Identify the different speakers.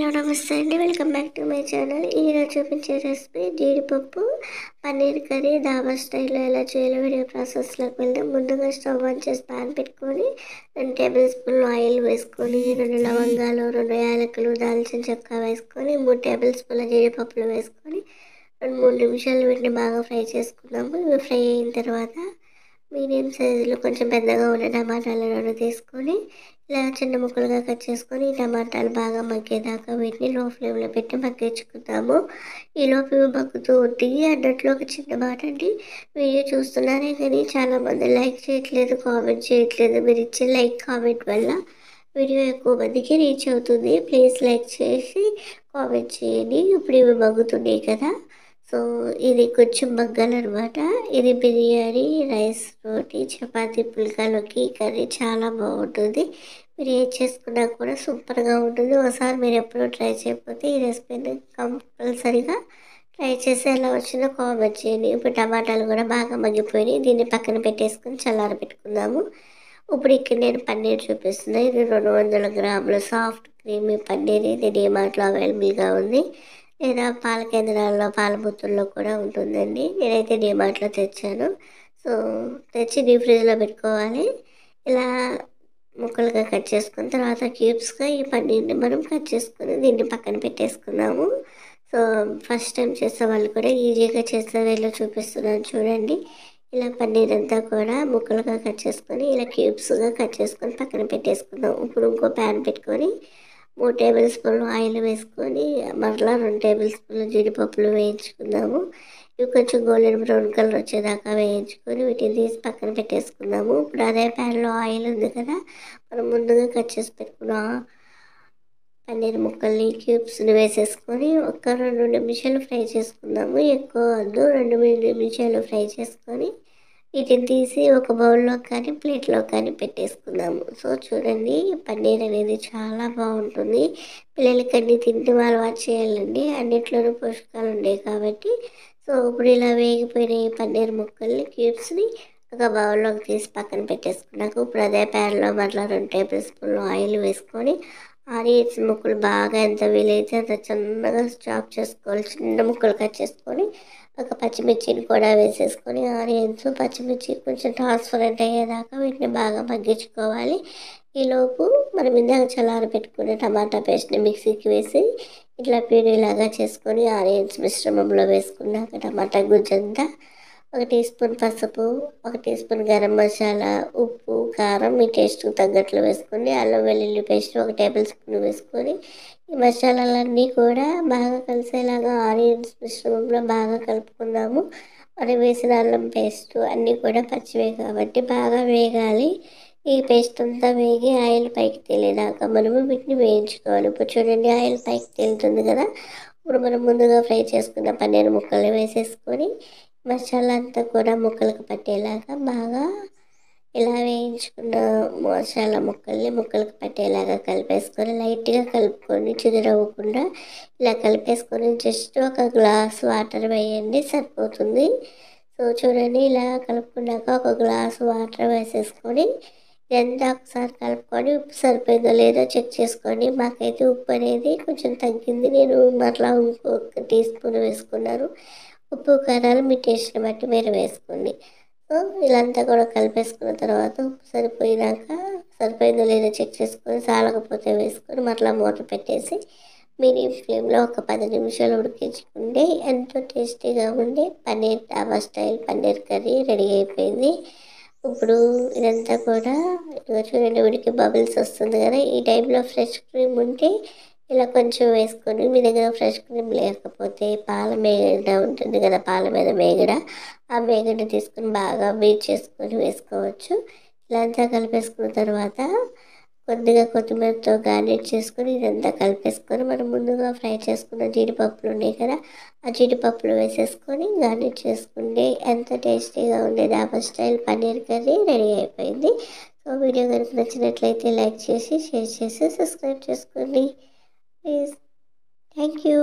Speaker 1: Hello నమస్తే అండి. Welcome back to my channel. ఈరోజు చూపించే రెసిపీ జీడిపప్పు పన్నీర్ కర్రీ ధాబా స్టైల్లో ఎలా చేయాలో వీడియో ప్రాసెస్లోకి వెళ్దాం. ముందుగా స్టవ్ ఆన్ చేసి ప్యాన్ పెట్టుకొని 2 టేబుల్ స్పూన్లు ఆయిల్ వేసుకొని 2 లవంగాలు, 2 యాలకులు, దాల్చిన చెక్క వేసుకొని 3 టేబుల్ స్పూన్ల జీడిపప్పులు వేసుకొని 2-3 నిమిషాలు వీటిని బాగా ఫ్రై చేసుకున్నాము. ఇవి ఫ్రై అయిన తర్వాత మీడియం సైజులో కొంచెం పెద్దగా ఉన్న టమాటాలను తీసుకొని ఇలా చిన్న ముక్కలుగా కట్ చేసుకొని ఈ టమాటాలు బాగా మగ్గేదాకా వీటిని లో ఫ్లేమ్లో పెట్టి మగ్గించుకుందాము. ఈలోపు ఇవి మగ్గుతూ ఉంటాయి. అన్నట్లో ఒక చిన్న మాట అండి, వీడియో చూస్తున్నారే కానీ చాలామంది లైక్ చేయట్లేదు, కామెంట్ చేయట్లేదు. మీరు ఇచ్చే లైక్ కామెంట్ వల్ల వీడియో ఎక్కువ మందికి రీచ్ అవుతుంది. ప్లీజ్ లైక్ చేసి కామెంట్ చేయండి. ఇప్పుడు ఇవి మగ్గుతున్నాయి కదా, సో ఇది కొంచెం మగ్గాలన్నమాట. ఇది బిర్యానీ, రైస్, రోటీ, చపాతీ, పుల్కాలోకి కర్రీ చాలా బాగుంటుంది. మీరు ఏది చేసుకున్నా కూడా సూపర్గా ఉంటుంది. ఒకసారి మీరు ఎప్పుడూ ట్రై చేయకపోతే ఈ రెసిపీని కంపల్సరీగా ట్రై చేసి ఎలా వచ్చిందో కామెంట్ చేయండి. ఇప్పుడు టమాటాలు కూడా బాగా మగ్గిపోయినాయి. దీన్ని పక్కన పెట్టేసుకొని చల్లార పెట్టుకుందాము. ఇప్పుడు ఇక్కడ నేను పన్నీర్ చూపిస్తున్నాను. ఇది 200 గ్రాముల సాఫ్ట్ క్రీమీ పన్నీర్. ఇది డీమార్ట్లో అవైలబుల్గా ఉంది, లేదా పాల కేంద్రాల్లో పాల బుత్తుల్లో కూడా ఉంటుందండి. నేనైతే డీమార్ట్లో తెచ్చాను. సో తెచ్చి డీప్ ఫ్రిడ్జ్లో పెట్టుకోవాలి. ఇలా ముక్కలుగా కట్ చేసుకున్న తర్వాత క్యూబ్స్గా ఈ పన్నీర్ని మనం కట్ చేసుకుని దీన్ని పక్కన పెట్టేసుకున్నాము. సో ఫస్ట్ టైం చేసే వాళ్ళు కూడా ఈజీగా చేసే వేలో చూపిస్తున్నాను చూడండి. ఇలా పన్నీర్ అంతా కూడా ముక్కలుగా కట్ చేసుకొని ఇలా క్యూబ్స్గా కట్ చేసుకొని పక్కన పెట్టేసుకుందాం. ఇప్పుడు ఇంకో ప్యాన్ పెట్టుకొని 3 టేబుల్ స్పూన్లు ఆయిల్ వేసుకొని మరలా 2 టేబుల్ స్పూన్లు జీడిపప్పులు వేయించుకుందాము. ఇవి కొంచెం గోల్డెన్ బ్రౌన్ కలర్ వచ్చేదాకా వేయించుకొని వీటిని తీసి పక్కన పెట్టేసుకుందాము. ఇప్పుడు అదే ప్యాన్లో ఆయిల్ ఉంది కదా, మనం ముందుగా కట్ చేసి పెట్టుకున్న పన్నీర్ ముక్కల్ని క్యూబ్స్ని వేసేసుకొని ఒక 2 నిమిషాలు ఫ్రై చేసుకుందాము. ఎక్కువ వద్దు, 2-3 నిమిషాలు ఫ్రై చేసుకొని వీటిని తీసి ఒక బౌల్లో కానీ ప్లేట్లో కానీ పెట్టేసుకుందాము. సో చూడండి, పన్నీర్ అనేది చాలా బాగుంటుంది. పిల్లలకి అన్ని తింటూ అలవాటు చేయాలండి. అన్నిట్లోనూ పోషకాలు ఉన్నాయి కాబట్టి. సో ఇప్పుడు ఇలా వేగిపోయిన ఈ పన్నీర్ ముక్కల్ని క్యూబ్స్ని ఒక బౌల్లోకి తీసి పక్కన పెట్టేసుకున్నాక ఇప్పుడు అదే ప్యాన్లో మరలా 2 టేబుల్ స్పూన్లు ఆయిల్ వేసుకొని ఆనియన్స్ ముక్కలు బాగా ఎంత వీలైతే అంత చిన్నగా చాప్ చేసుకోవాలి. చిన్న ముక్కలు కట్ చేసుకొని ఒక పచ్చిమిర్చిని కూడా వేసేసుకొని ఆనియన్స్, పచ్చిమిర్చి కొంచెం ట్రాన్స్పరెంట్ అయ్యేదాకా వీటిని బాగా మగ్గించుకోవాలి. ఈలోపు మనం ఇందాక చల్లారి పెట్టుకునే టమాటా పేస్ట్ని మిక్సీకి వేసి ఇట్లా ప్యూరీలాగా చేసుకొని ఆనియన్స్ మిశ్రమంలో వేసుకున్నాక టమాటా గుజ్జంతా 1 టీ స్పూన్ పసుపు, 1 టీ స్పూన్ గరం మసాలా, ఉప్పు, కారం మీ టేస్ట్కి తగ్గట్లు వేసుకొని అల్లం వెల్లుల్లి పేస్ట్ 1 టేబుల్ స్పూన్ వేసుకొని ఈ మసాలాలన్నీ కూడా బాగా కలిసేలాగా ఆనియన్స్ మిశ్రమంలో బాగా కలుపుకుందాము. మరి వేసిన అల్లం పేస్ట్ అన్నీ కూడా పచ్చివే కాబట్టి బాగా వేగాలి. ఈ పేస్ట్ అంతా వేగి ఆయిల్ పైకి తేలేదాకా మనము వీటిని వేయించుకోవాలి. ఇప్పుడు చూడండి, ఆయిల్ పైకి తేలుతుంది కదా, ఇప్పుడు మనం ముందుగా ఫ్రై చేసుకున్న పన్నీర్ ముక్కలు వేసేసుకొని మసాలా అంతా కూడా ముక్కలకు పట్టేలాగా బాగా ఇలా వేయించుకున్న మసాలా ముక్కలకు పట్టేలాగా కలిపేసుకొని లైట్గా కలుపుకొని చిదురవ్వకుండా ఇలా కలిపేసుకొని జస్ట్ ఒక గ్లాస్ వాటర్ వేయండి, సరిపోతుంది. సో చూడండి, ఇలా కలుపుకున్నాక ఒక గ్లాస్ వాటర్ వేసేసుకొని ఇదంతా ఒకసారి కలుపుకొని ఉప్పు సరిపోయిందో లేదో చెక్ చేసుకోండి. మాకైతే ఉప్పు అనేది కొంచెం తగ్గింది, నేను మరలా ఇంకొక టీ స్పూన్ వేసుకున్నాను. ఉప్పు కారాలు మీ టేస్ట్ని బట్టి మీరు వేసుకోండి. సో ఇలాంతా కూడా కలిపేసుకున్న తర్వాత ఉప్పు సరిపోయిందో లేదో చెక్ చేసుకొని సాలకపోతే వేసుకొని మరలా మూత పెట్టేసి మీడియం ఫ్లేమ్లో ఒక 10 నిమిషాలు ఉడికించుకుంటే ఎంతో టేస్టీగా ఉండే paneer dhaba style paneer curry ready అయిపోయింది. ఇప్పుడు ఇదంతా కూడా చూడండి, ఉడికి బబుల్స్ వస్తుంది కదా, ఈ టైంలో ఫ్రెష్ క్రీమ్ ఉంటే ఇలా కొంచెం వేసుకొని, మీ దగ్గర ఫ్రెష్ క్రీమ్ లేకపోతే పాల మేగడ ఉంటుంది కదా, పాల మీద మేగడ, ఆ మేగడ తీసుకొని బాగా బీట్ చేసుకొని వేసుకోవచ్చు. ఇలా అంతా కలిపేసుకున్న తర్వాత కొద్దిగా కొత్తిమీరతో గార్నిష్ చేసుకొని ఇదంతా కలిపేసుకొని మనం ముందుగా ఫ్రై చేసుకున్న జీడిపప్పులు ఉన్నాయి కదా, ఆ జీడిపప్పులు వేసేసుకొని గార్నిష్ చేసుకుంటే ఎంత టేస్టీగా ఉండే dhaba style paneer curry ready అయిపోయింది. సో వీడియో కనుక నచ్చినట్లయితే లైక్ చేసి, షేర్ చేసి, సబ్స్క్రైబ్ చేసుకోండి ప్లీజ్. Thank you.